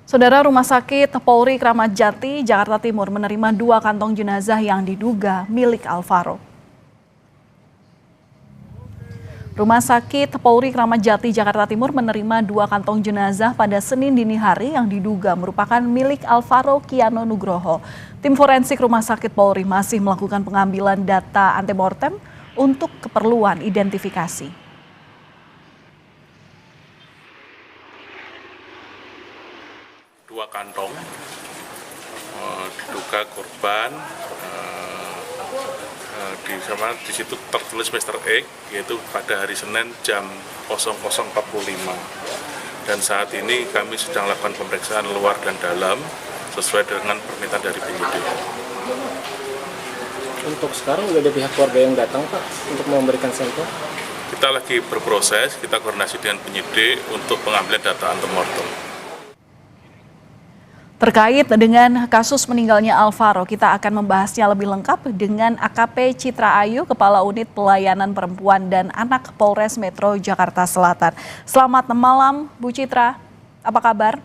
Saudara, Rumah Sakit Polri Kramat Jati, Jakarta Timur menerima 2 kantong jenazah yang diduga milik Alvaro. Rumah Sakit Polri Kramat Jati, Jakarta Timur menerima 2 kantong jenazah pada Senin dini hari yang diduga merupakan milik Alvaro Kiano Nugroho. Tim forensik Rumah Sakit Polri masih melakukan pengambilan data antemortem untuk keperluan identifikasi. Dua kantong diduga korban di situ tertulis Mr. X, yaitu pada hari Senin jam 00.45, dan saat ini kami sedang lakukan pemeriksaan luar dan dalam sesuai dengan permintaan dari penyidik. Untuk sekarang sudah ada pihak keluarga yang datang, Pak, untuk memberikan sampel? Kita lagi berproses, kita koordinasi dengan penyidik untuk pengambilan data antemortem. Terkait dengan kasus meninggalnya Alvaro, kita akan membahasnya lebih lengkap dengan AKP Citra Ayu, Kepala Unit Pelayanan Perempuan dan Anak Polres Metro Jakarta Selatan. Selamat malam, Bu Citra. Apa kabar?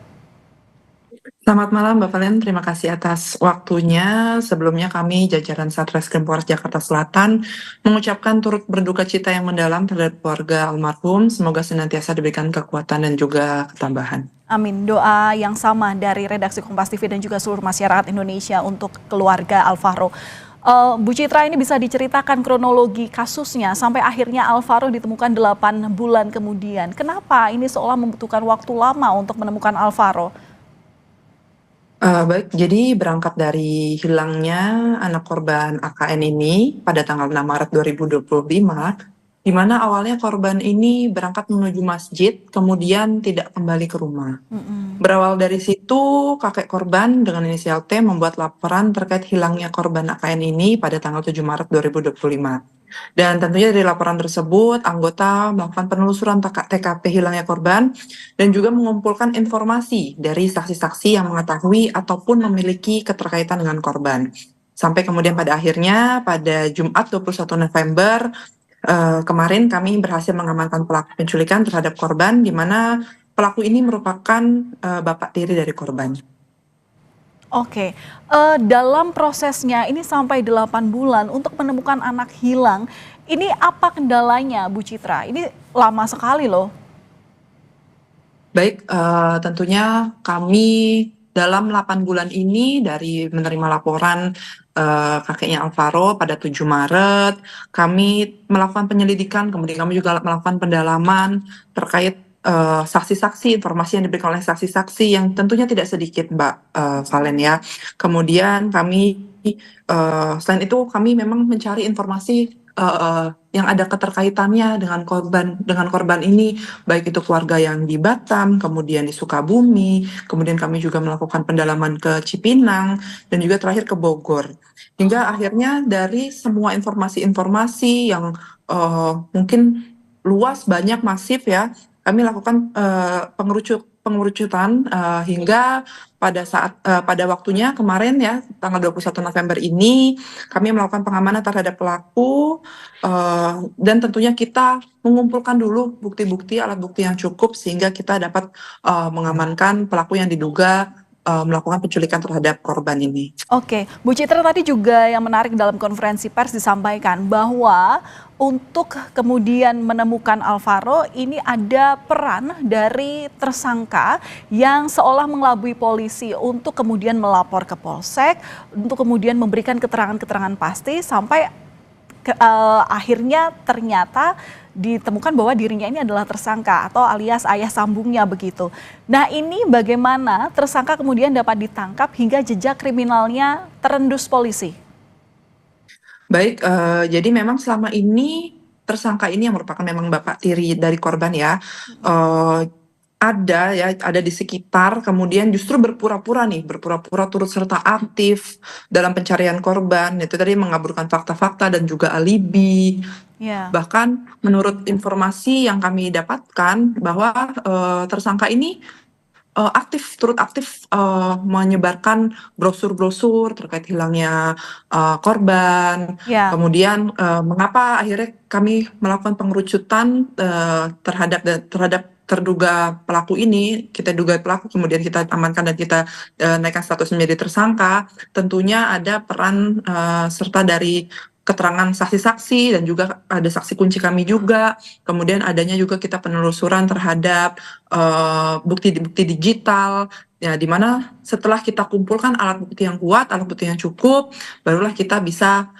Selamat malam, Mbak Valen. Terima kasih atas waktunya. Sebelumnya kami, jajaran Satreskrim Polres Jakarta Selatan, mengucapkan turut berduka cita yang mendalam terhadap keluarga almarhum. Semoga senantiasa diberikan kekuatan dan juga ketambahan. Amin. Doa yang sama dari redaksi Kompas TV dan juga seluruh masyarakat Indonesia untuk keluarga Alvaro. Bu Citra, ini bisa diceritakan kronologi kasusnya sampai akhirnya Alvaro ditemukan 8 bulan kemudian. Kenapa ini seolah membutuhkan waktu lama untuk menemukan Alvaro? Baik, jadi berangkat dari hilangnya anak korban AKN ini pada tanggal 6 Maret 2025, di mana awalnya korban ini berangkat menuju masjid, kemudian tidak kembali ke rumah. Berawal dari situ, kakek korban dengan inisial T membuat laporan terkait hilangnya korban AKN ini pada tanggal 7 Maret 2025. Dan tentunya dari laporan tersebut, anggota melakukan penelusuran TKP hilangnya korban dan juga mengumpulkan informasi dari saksi-saksi yang mengetahui ataupun memiliki keterkaitan dengan korban. Sampai kemudian pada akhirnya pada Jumat 21 November kemarin kami berhasil mengamankan pelaku penculikan terhadap korban, di mana pelaku ini merupakan bapak tiri dari korban. Oke, dalam prosesnya ini sampai 8 bulan untuk menemukan anak hilang, ini apa kendalanya, Bu Citra? Ini lama sekali loh. Baik, tentunya kami dalam 8 bulan ini dari menerima laporan kakeknya Alvaro pada 7 Maret, kami melakukan penyelidikan, kemudian kami juga melakukan pendalaman terkait saksi-saksi, informasi yang diberikan oleh saksi-saksi yang tentunya tidak sedikit, Mbak Valen ya. Kemudian kami selain itu kami memang mencari informasi yang ada keterkaitannya dengan korban ini, baik itu keluarga yang di Batam, kemudian di Sukabumi, kemudian kami juga melakukan pendalaman ke Cipinang dan juga terakhir ke Bogor. Hingga akhirnya dari semua informasi-informasi yang mungkin luas, banyak, masif ya, kami lakukan pengerucutan hingga pada waktunya kemarin ya, tanggal 21 November ini, kami melakukan pengamanan terhadap pelaku dan tentunya kita mengumpulkan dulu bukti-bukti, alat bukti yang cukup sehingga kita dapat mengamankan pelaku yang diduga melakukan penculikan terhadap korban ini. Oke, Bu Citra, tadi juga yang menarik dalam konferensi pers disampaikan bahwa untuk kemudian menemukan Alvaro ini ada peran dari tersangka yang seolah mengelabui polisi untuk kemudian melapor ke Polsek, untuk kemudian memberikan keterangan-keterangan pasti sampai akhirnya ternyata ditemukan bahwa dirinya ini adalah tersangka atau alias ayah sambungnya begitu. Nah, ini bagaimana tersangka kemudian dapat ditangkap hingga jejak kriminalnya terendus polisi? Baik, jadi memang selama ini tersangka ini yang merupakan memang bapak tiri dari korban ya, ada di sekitar, kemudian justru berpura-pura turut serta aktif dalam pencarian korban, itu tadi mengaburkan fakta-fakta dan juga alibi. Bahkan menurut informasi yang kami dapatkan bahwa tersangka ini turut aktif menyebarkan brosur-brosur terkait hilangnya korban. Kemudian mengapa akhirnya kami melakukan pengerucutan terhadap terduga pelaku ini, kita duga pelaku, kemudian kita amankan dan kita naikkan status menjadi tersangka, tentunya ada peran serta dari keterangan saksi-saksi dan juga ada saksi kunci kami juga. Kemudian adanya juga kita penelusuran terhadap bukti-bukti digital, ya, di mana setelah kita kumpulkan alat bukti yang kuat, alat bukti yang cukup, barulah kita bisa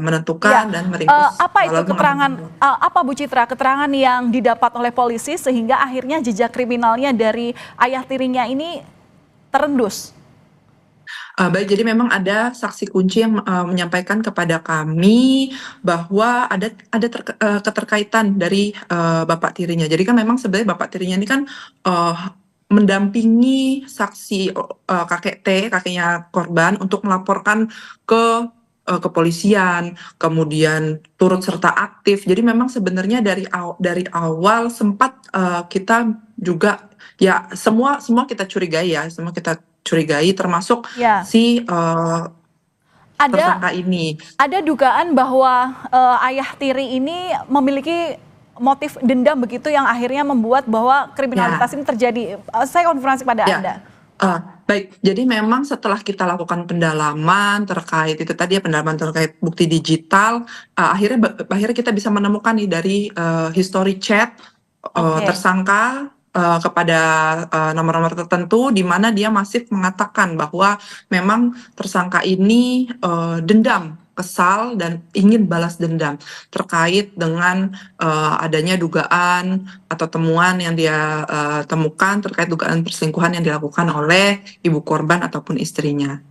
menentukan dan meringkus. Apa itu keterangan, apa Bu Citra, keterangan yang didapat oleh polisi sehingga akhirnya jejak kriminalnya dari ayah tirinya ini terendus? Baik, jadi memang ada saksi kunci yang menyampaikan kepada kami bahwa ada keterkaitan dari bapak tirinya. Jadi kan memang sebenarnya bapak tirinya ini kan mendampingi saksi kakek T, kakeknya korban, untuk melaporkan ke kepolisian, kemudian turut serta aktif. Jadi memang sebenarnya dari awal sempat kita juga, ya, semua kita curigai, ya, semua kita curigai, termasuk si tersangka ini. Ada dugaan bahwa ayah tiri ini memiliki motif dendam begitu yang akhirnya membuat bahwa kriminalitas ini terjadi. Saya konfirmasi pada Anda. Baik, jadi memang setelah kita lakukan pendalaman terkait itu tadi ya, pendalaman terkait bukti digital, akhirnya kita bisa menemukan nih dari history chat tersangka kepada nomor-nomor tertentu, di mana dia masih mengatakan bahwa memang tersangka ini dendam, kesal, dan ingin balas dendam terkait dengan adanya dugaan atau temuan yang dia temukan terkait dugaan perselingkuhan yang dilakukan oleh ibu korban ataupun istrinya.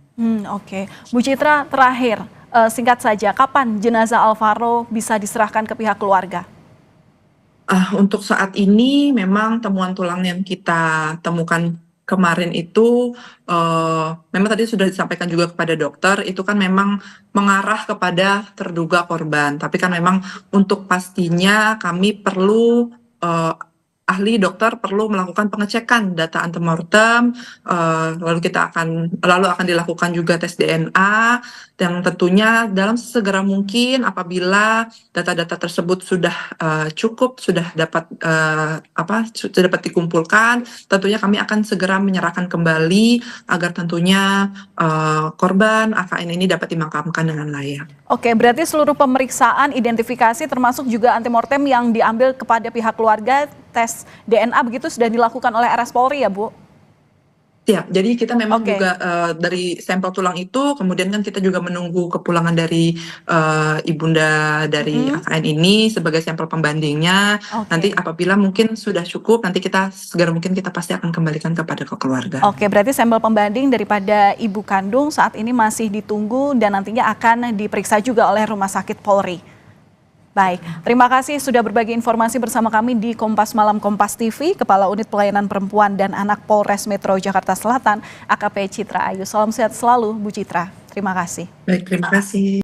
Oke. Bu Citra, terakhir singkat saja, kapan jenazah Alvaro bisa diserahkan ke pihak keluarga? Untuk saat ini memang temuan tulang yang kita temukan kemarin itu memang tadi sudah disampaikan juga kepada dokter, itu kan memang mengarah kepada terduga korban. Tapi kan memang untuk pastinya kami perlu ahli dokter perlu melakukan pengecekan data antemortem, lalu akan dilakukan juga tes DNA, yang tentunya dalam segera mungkin apabila data-data tersebut sudah cukup, sudah dapat dikumpulkan, tentunya kami akan segera menyerahkan kembali agar tentunya korban AKN ini dapat dimakamkan dengan layak. Oke, berarti seluruh pemeriksaan identifikasi termasuk juga antemortem yang diambil kepada pihak keluarga, tes DNA begitu sudah dilakukan oleh RS Polri ya, Bu? Siap, jadi kita memang juga dari sampel tulang itu, kemudian kan kita juga menunggu kepulangan dari ibunda dari AKN ini sebagai sampel pembandingnya. Nanti apabila mungkin sudah cukup, nanti kita segera mungkin kita pasti akan kembalikan kepada keluarga. Oke, berarti sampel pembanding daripada ibu kandung saat ini masih ditunggu dan nantinya akan diperiksa juga oleh Rumah Sakit Polri. Baik, terima kasih sudah berbagi informasi bersama kami di Kompas Malam Kompas TV, Kepala Unit Pelayanan Perempuan dan Anak Polres Metro Jakarta Selatan, AKP Citra Ayu. Salam sehat selalu, Bu Citra. Terima kasih. Baik, terima kasih.